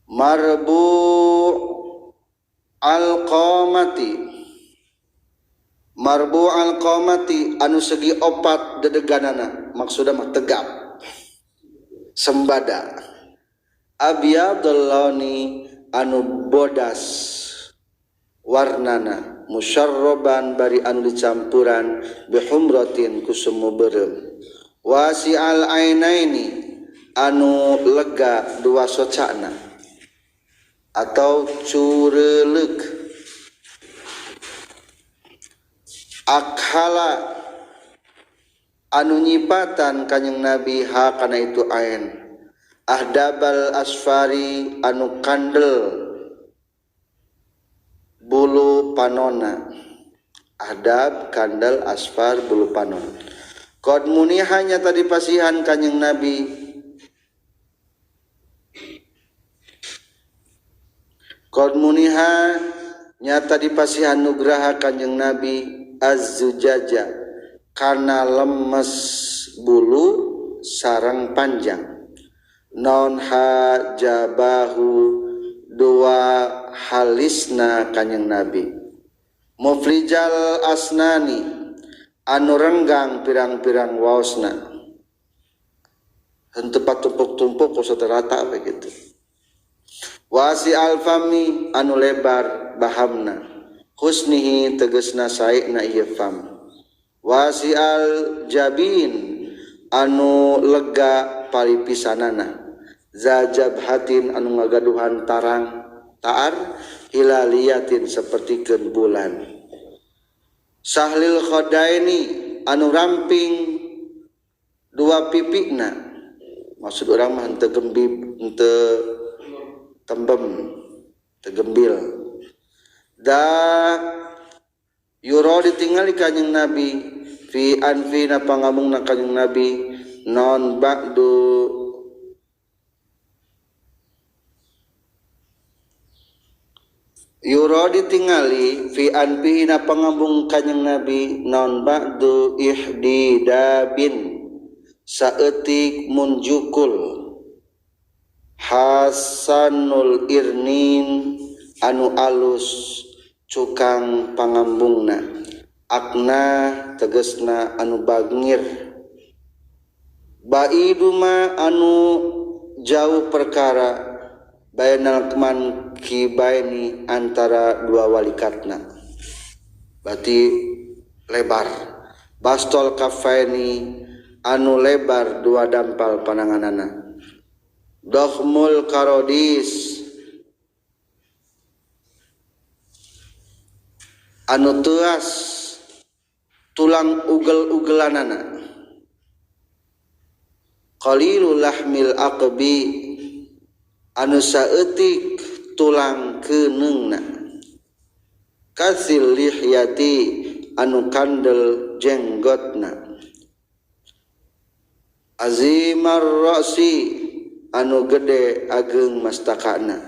Speaker 1: Marbu al-qamati anu segi opat dedeganana, maksudna mah tegap sembada. Abyadul launi anu bodas warnana, musyarroban bari anu dicampuran bihumratin ku semu beureum. Wasi'al ainaini anu lega dua socana atau cureulek. Akhala anu nyipatan kanjing Nabi ha kana itu ain. Ahdabal asfari anu kandel bulu panona. Ahdab kandel, asfar bulu panon. Qad munihanya tadi pasihan kanjing Nabi Qad muniha nyata dipasihan nugraha kanjeng Nabi az-zujaja kana lemes bulu sarang panjang. Non hajabahu dua halisna kanjeng Nabi. Muflijal asnani anu renggang pirang-pirang waosna. Henteu patumpuk-tumpuk ku saterata begitu. Wasi alfami anu lebar bahamna, husnihi tegesna saena ieu fam. Wasi al jabin anu lega paripisanana, zajabhatin anu ngagaduhan tarang taar, hilaliyatin sapertikeun bulan. Sahlil khadaini anu ramping dua pipikna, maksud urang mah henteu gembib henteu tembem tegembil. Da yuro ditingali kanjeng Nabi fi anfina pangamungna kanjeng Nabi non ba'du yuro ditingali fi anfina pangambung kanjeng Nabi non ba'du ihdidabin saeutik munjukul hasanul irnin anu alus cukang pangambungna, akna tegesna anu bangir, baiduma anu jauh perkara, bainal man kibaini antara dua walikatna, berarti lebar. Bastol kafaini anu lebar dua dampal pananganana. Dokhmul karodis anu teuas tulang ugel-ugelanana. Qalilul lahmil aqbi anu saeutik tulang keuningna. Kasil lihyati anu kandel jenggotna. Azimar ra'si anu gede ageung mastakana.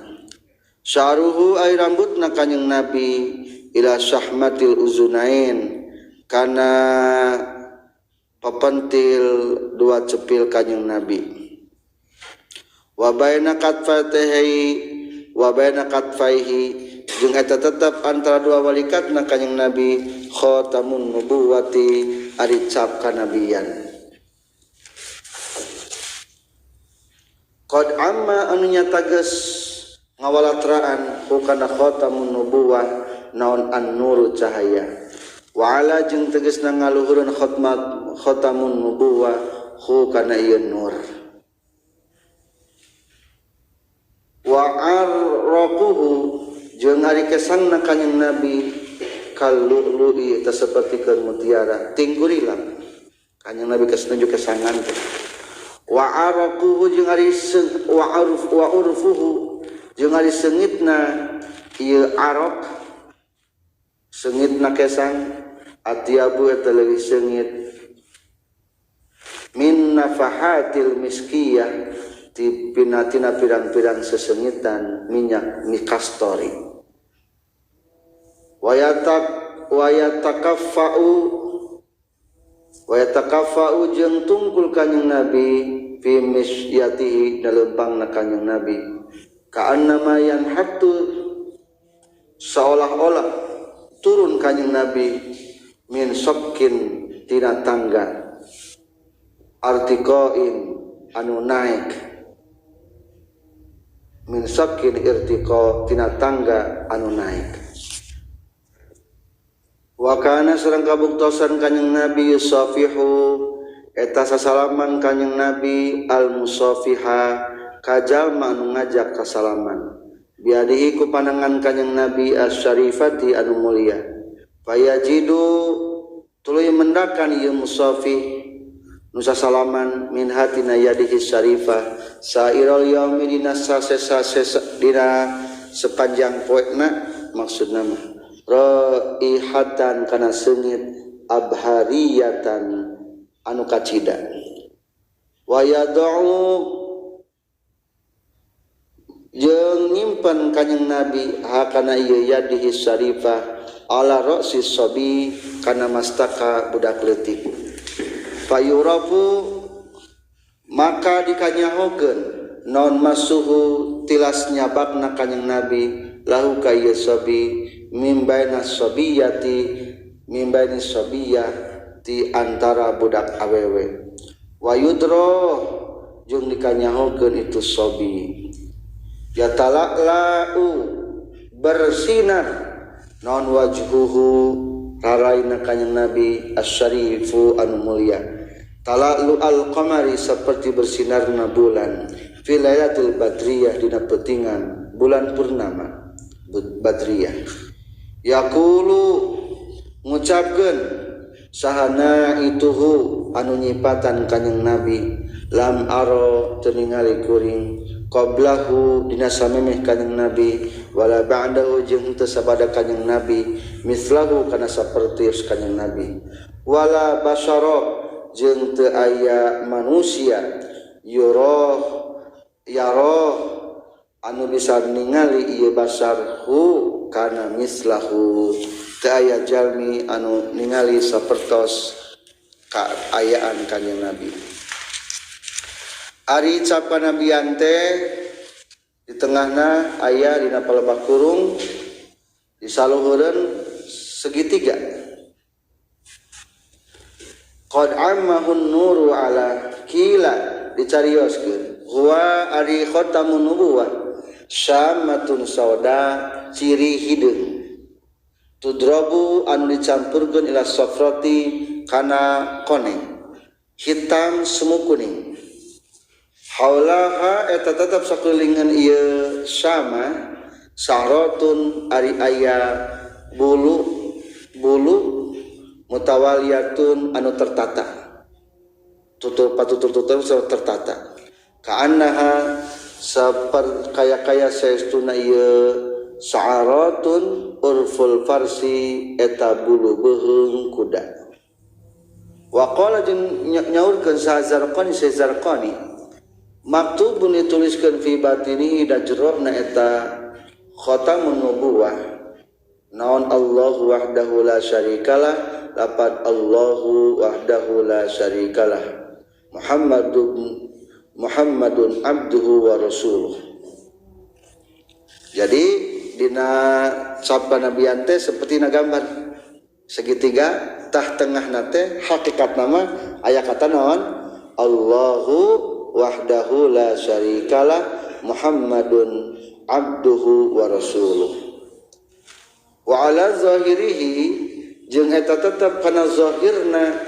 Speaker 1: Syaruhu ay rambutna kanjeng Nabi ila syahmatil uzunain kana papentil dua cepil kanjeng Nabi. Wa baina katfaihi jeung eta tetep antara dua walikatna kanjeng Nabi khatamun nubuwati ari cap kanabian. Qad amma anu nyata geus ngawalatraan hukana khatamun nubuwah naon an-nuru cahaya. Wa ala jeung tegasna ngaluhureun khatamun nubuwah hukana ieu nur. Wa arraquhu jeung ari kesangna kanjing Nabi kallu'lu'i eta sapertikeun mutiara tinggurilang kanjing Nabi geus nuju kesangan teh. Wa araquhu jeung ari wa urfuhu jeung ari seungitna ieu araq seungitna kesang atiabu eta leuwih seungit min nafahatil miskiyah ti pinatina pirang-pirang sesengitan minyak mikastori. Wa yatakaffa'u jeung tungkul kanjing Nabi fi misyatihi dalempangna kanjing Nabi ka'annama yanhattu seolah-olah turun kanjing Nabi min sokkin tina tangga artiqain anu naik min sokkin irtiqa tina tangga anu naik. Wa kana sareng kabuktosan kanjing Nabi yusafihu eta sasalaman kanjing Nabi al musafiha kajalma anu ngajak kasalaman biadihi ku pandangan kanjing Nabi asy-syarifati anu mulia fayajidu tuluy mendakan ieu musafih nu sasalaman min hatina yadihi syarifah sairul yaumi dina sepanjang poena maksudna mah raihatan kana seungit abhariyatan anu kacida wa yad'u jeung nyimpen kanjing Nabi hakana ieu yadihi syarifah ala ra'si sabi kana mastaka budak leutik fayurafu maka dikanyahokeun non masuhu tilas nyabakna kanjing Nabi lahu ka ieu sabi mimbaina sabiyati mimbaini sabiyah ti antara budak awewe wa yudro jeung dikanyahokeun itu sabi yatala'la'u bersinar non wajhuhu raraina kanjing Nabi asy-syarifu anu mulia tala'lu al-qamari seperti bersinarna bulan fi lailatul badriyah dina peutingan bulan purnama badriyah. Yaqulu ngucapkeun sahana ituhu anu nyipatan kanjing Nabi lam aro teu ningali kuring qablahu dina samemeh kanjing Nabi wala ba'dahu jeung teu sabada kanjing Nabi mislahu kana saperti kanjing Nabi wala basyara jeung teu aya manusia yurah anu bisa ningali ieu basarhu kana mislahu teu aya jalmi anu ningali sapertos kaayaan kanjing Nabi. Ari cap nabian teh di tengahna aya dina palebah kurung di saluhureun segitiga qad ammahun nuru ala kila dicarioskeun huwa ari khatamun nubuwah syammatun sauda ciri hideung tudrabu anu dicampurkeun ila safrati kana koneng hitam semu kuning haulaha eta tetep sakeulingan ieu syama sahratun ari aya bulu mutawaliyatun anu tertata tutur tertata ka'annaha kaya saestuna ieu sa'aratun urful farsi eta bulu beuheung kuda wa qala jeung nyaurkeun Zarqani maktubun dituliskeun fi batinihi da jerohna eta khatamun nubuwah naon Allahu wahdahu la syarikalah lapad Allahu wahdahu la syarikalah Muhammadun abduhu wa rasuluh. Jadi dina sabda nabian teh seperti na gambar segitiga tah tengah nate hakikat nama aya kata naon Allahu wahdahu la syarikalah Muhammadun abduhu wa rasuluh wa ala zahirihi jeung eta tetep kana zahirna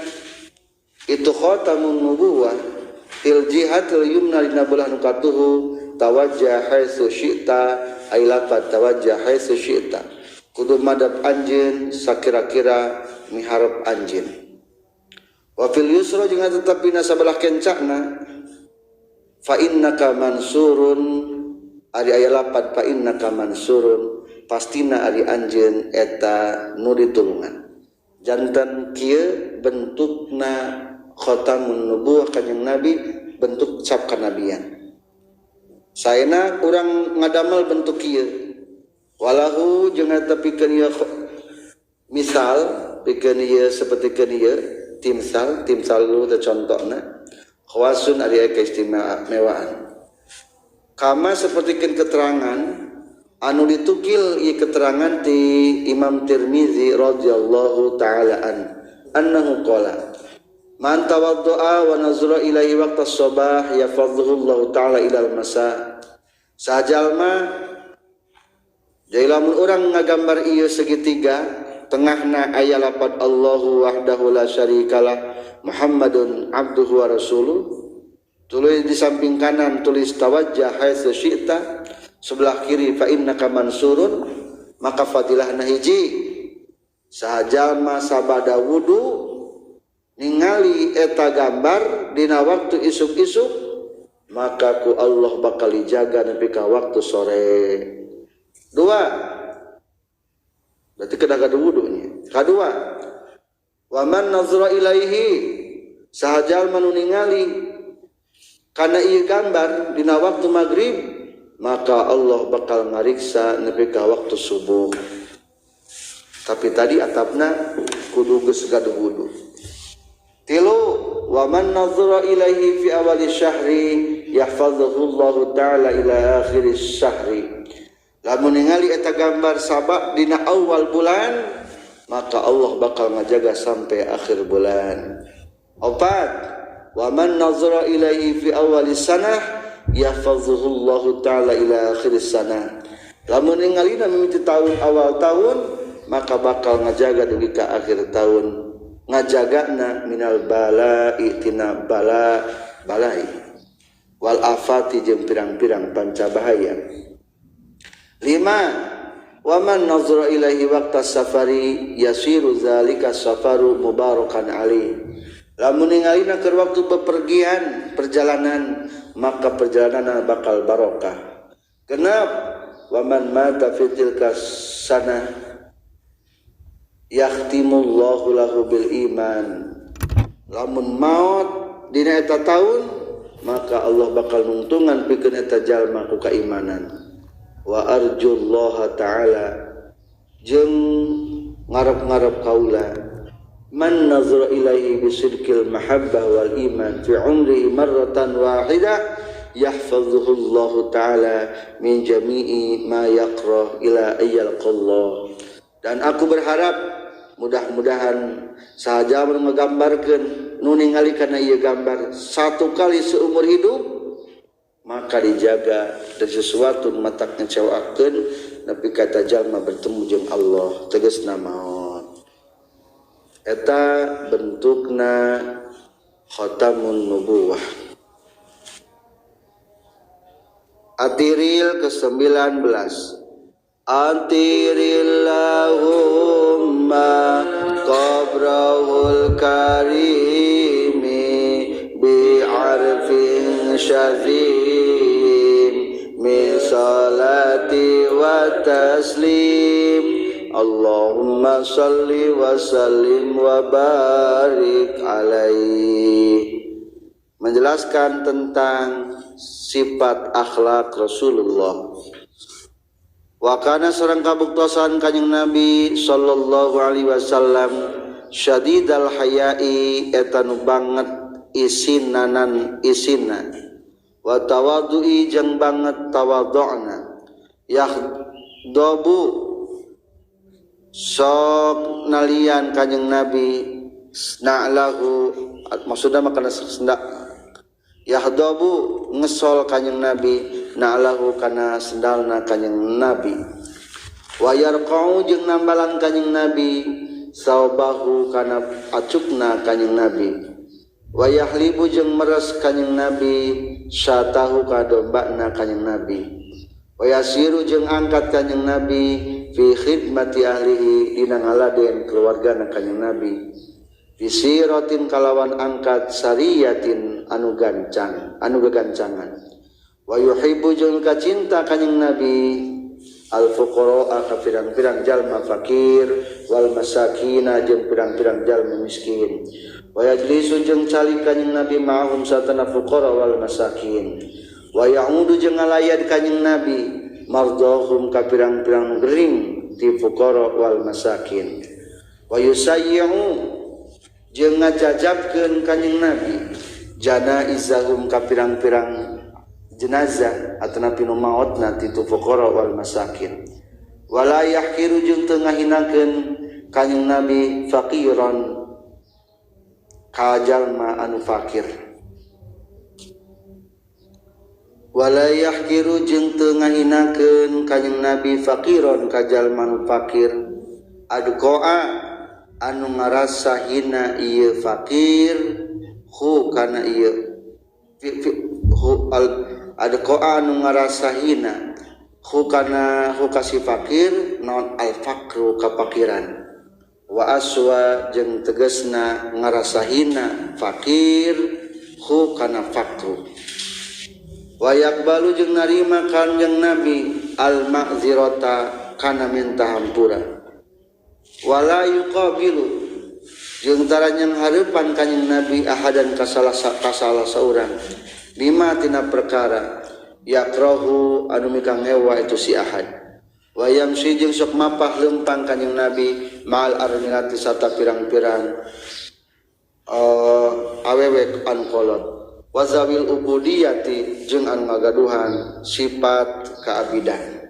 Speaker 1: itu khatamun nubuwah fil jihatil yumna dina belah nu katuhu tawajjah haitsu syi'ta ailapat tawajjah haitsu syi'ta kudu madhab anjeun sakira-kira miharep anjeun wa fil yusra jeung tetep dina sabelah kencana fa innaka mansurun ari aya lapat fa innaka mansurun pastina ari anjeun eta nu ditulungan janten kieu bentukna khatamun nubuwah kanjing Nabi bentuk cap kanabian saena urang ngadamel bentuk kieu walahu jeung eta pikeun ieu misal pikeun ieu sapertikeun ieu timsal lu teh contona khawasun ari keistimewaan kama sapertikeun keterangan anu ditukil ieu keterangan ti Imam Tirmizi radhiyallahu taala annahu qala man tawaddaa wa nazara ilaihi waqtas sabah yafadhuhu Allah taala ilal masa sajalma jadi lamun urang ngagambar ieu segitiga tengahna aya lapat Allahu wahdahu la syarikalah Muhammadun abduhu wa rasuluh tulis di samping kanan tulis tawajjah haitsu syi'ta sebelah kiri fa innaka mansurun maka fadilahna hiji sajalma sabada wudu ningali eta gambar dina waktu isuk-isuk maka ku Allah bakal dijaga nepi ka waktu sore. Dua berarti kena kada wudunya. Kadua wa man nazara ilaihi sajalma nu ningali kana ieu gambar dina waktu maghrib maka Allah bakal ngariksa nepi ka waktu subuh. Tapi tadi atapna kudu geus gaduh wudu. Tilu wa man nazara ilaihi fi awali syahri yahfazuhu Allah taala ila akhir syahri. Lamun ningali eta gambar sabak dina awal bulan maka Allah bakal ngajaga sampai akhir bulan. Opat wa man nazara ilaihi fi awali sanah yahfazuhu Allah taala ila akhir sanah. Lamun ningalina mimiti tahun awal tahun maka bakal ngajaga dugi ka akhir tahun ngajagana minal bala'i tina balai wal afati jeung pirang-pirang panca bahaya. 5 wa man nazara ilaihi waqtas safari yasiru zalika safaru mubarakan ali. Lamun ningalina keur waktu bepergian perjalanan maka perjalanan bakal barokah. Genep wa man mata fi tilka sanah yahtimullahu lahu bil iman. Lamun maut dina eta taun maka Allah bakal nungtungan pikeun eta jalma ku keimanan. Wa arjullaha ta'ala jeung ngarep-ngarep kaula man nazara ilaihi bisidqil mahabbah wal iman fi umrihi marratan wahidah yahfazuhu Allah ta'ala min jami'i ma yaqra ila ayyalqallah. Dan aku berharap mudah-mudahan sahaja menggambarkan nu ningali kana ieu gambar satu kali seumur hidup maka dijaga dari sesuatu matak ngecewakeun nepi kata jalma bertemu jeung Allah tegasna maot eta bentukna khatamun nubuwah. Atiril ke-19 Antirillahumma qabrahul karimi bi'arfin syazim min salati wa taslim Allahumma salli wa sallim wa barik alaihi. Menjelaskan tentang sifat akhlak Rasulullah. Wa kana sareng kabuktosan kanjing Nabi sallallahu alaihi wasallam syadidal haya'i eta nu banget isinanan isina wa tawaddu'i jeung banget tawadhu'na yahdabu sok nalian kanjing Nabi na'lahu maksudna makana sendak yahdabu ngesol kanjing Nabi na'lahu kana sendalna kanjing Nabi wa yarqa'u jeung nambalan kanjing Nabi saubahu kana acukna kanjing Nabi wa yahlibu jeung meres kanjing Nabi syatahu ka dombana kanjing Nabi wa yasiru jeung angkat kanjing Nabi fi khidmati ahlihi dina ngaladen keluargana kanjing Nabi bisiratin kalawan angkat sariyatin anu gegancangan wa yuhibbu jeung kacinta kanjing Nabi al fuqara ka pirang-pirang jalma fakir wal masakina jeung pirang-pirang jalma miskin wa yajlisu jeung cali kanjing Nabi ma'hum satana fuqara wal masakin wa ya'udu jeung ngalayad kanjing Nabi mardhahum ka pirang-pirang gering ti fuqara wal masakin wa yusayyi'u jeung ngajajabkeun kanjing Nabi janaizahum ka pirang-pirang jenazah atana pinu mautna ti fuqara wal masakin wala yahkiru jeung teu ngahinakeun kanjing Nabi faqiran ka jalma anu fakir wala yahkiru jeung teu ngahinakeun kanjing Nabi faqiran ka jalma anu fakir adqaa anu ngarasa hina ieu fakir hu kana ieu adqaa anu ngarasa hina hu kana hu kasih fakir non al faqru kapakiran wa aswa jeung tegasna ngarasa hina fakir hu kana faqru wa yaqbalu jeung narima kanjing Nabi al ma'zirata kana minta hampura wala yuqabilu jeung taranyang hareupan kanjing Nabi ahadan ka salah saurang bima tina perkara yakrahu anu mikang ngewa itu si ahad wa yamsi jeung sok mapah lempang kanjing Nabi ma'al armilati sarta pirang-pirang awewe anu kolot wa zawil ubudiyati jeung anu ngagaduhan sifat kaabidan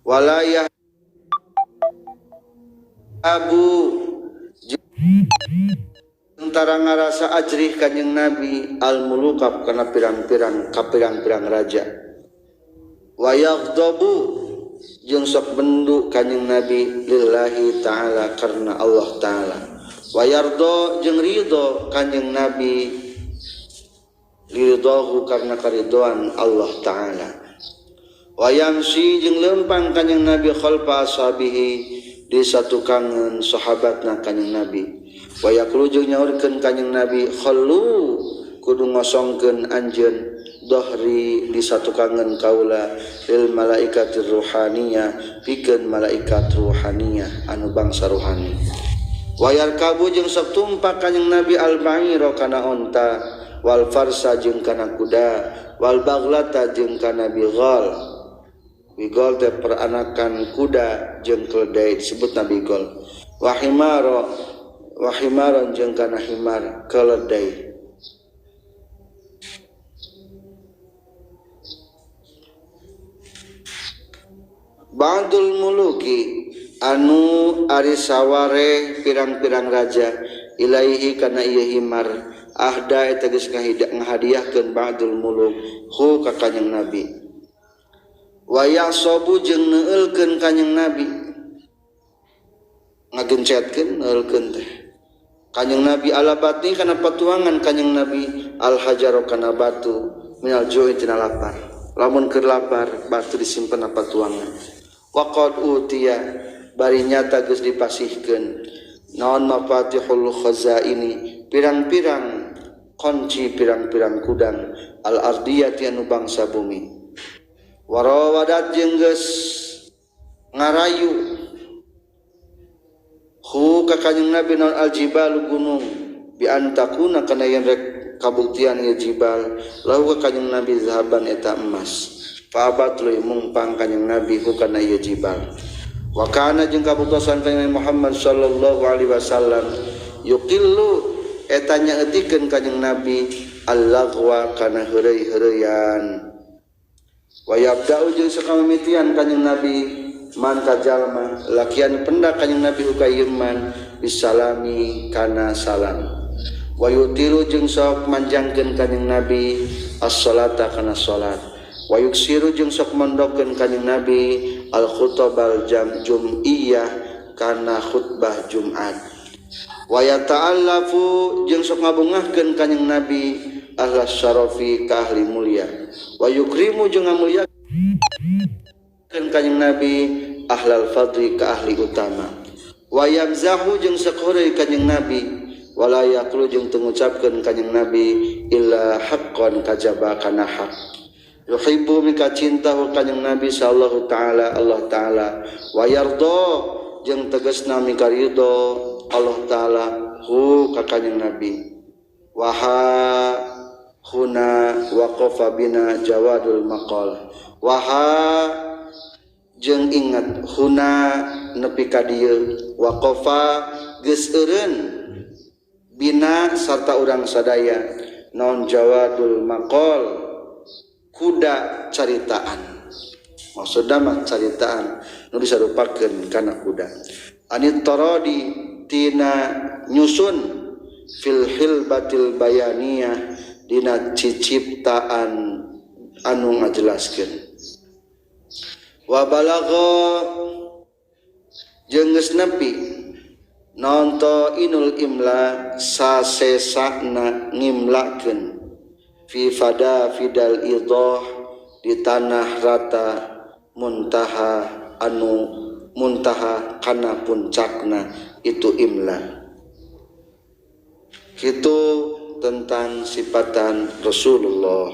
Speaker 1: walayah abu antara ngarasa ajrih kanjing Nabi al mulukab kana pirang-pirang raja wa yaghdabu jeung sok bendu kanjing Nabi lillahi taala karena Allah taala wa yardo jeung ridho kanjing Nabi ridhohu karena karidoan Allah taala wa yamsi jeung lempang kanjing Nabi khalfa ashabihi di satu kangen sahabatna kanjing Nabi wa yaqulu jeung nyaurkeun kanjing Nabi khallu kudu ngosongkeun anjeun dohri di satu kangen kaula lil malaikatir ruhaniyah pikeun malaikat ruhaniyah anu bangsa ruhani wa yarkabu jeung sok tumpak kanjing Nabi al ba'ira kana onta wal farsa jeung kana kuda wal baghlata jeung kana bighal bigol teh peranakan kuda jeung keledai disebut nabi gol wahimaron jeung kana himar keledai ba'dul muluki anu ari saware pirang-pirang raja ilaihi kana ieu himar ahda eta geus ngahadiahkeun ba'dul muluk hu ka kanjing Nabi wa yasobu jeung neueulkeun kanjing Nabi ngagencetkeun neueulkeun teh kanjing Nabi ala batni kana patuangan kanjing Nabi al hajaro kana batu minal ju'i tina lapar lamun keur lapar batu disimpen patuangan wa qad utiya bari nyata geus dipasihkeun naon mafatihul khazaini pirang-pirang kunci pirang-pirang gudang al ardiyati anu bangsa bumi warawadat jeung geus ngarayu hu ka kanjing Nabi naon aljibal gunung bi antakuna kana yen rek kabuktian ieu jibal lahu ka kanjing Nabi zahaban eta emas fa abatlu mungpang kanjing Nabi hu kana ieu jibal wa kana jeung kabuktosan kanjing Muhammad sallallahu alaihi wasallam yuqillu eta nyaeutikeun kanjing Nabi al-laghwa kana heureuy-heureuyan wa yabda'u jeung sakamimitian kanjing Nabi man kajalma lakian pendak kanjing Nabi ukayman bisalami kana salam wa yutilu jeung sok manjangkeun kanjing Nabi as-salata kana salat wa yuksiru jeung sok mondokkeun kanjing Nabi al-khutbal jum'iyah kana khutbah Jumat wa yata'allafu jeung sok ngabungahkeun kanjing Nabi ahlas syarafi ka ahli mulia wa yukrimu jeung ngamulia kanjing Nabi ahlal fadli ka ahli utama wa yamzahu jeung sakoreui kanjing Nabi wala yaqulu jeung teu ngucapkeun kanjing Nabi illa haqqan kajaba kana haq yuhibbu mika cinta kanjing Nabi sallallahu taala Allah taala wa yarda jeung tegasna mika ridho Allah taala hu ka kanjing Nabi wa huna waqafa bina jawadul maqal wa jeung ingat huna nepi ka dieu waqafa geus eureun bina sarta urang sadaya naon jawadul maqal kuda caritaan maksudna mah caritaan nu disarupakeun kana kuda anit taradi tina nyusun fil hilbatil bayaniyah dina ciciptaan anu ngajelaskeun wa balagha jeung geus nepi nonto inul imla sasesana ngimlakeun fi fada fidal idah di tanah rata muntaha anu muntaha kana puncakna itu imla itu tentang sifatan Rasulullah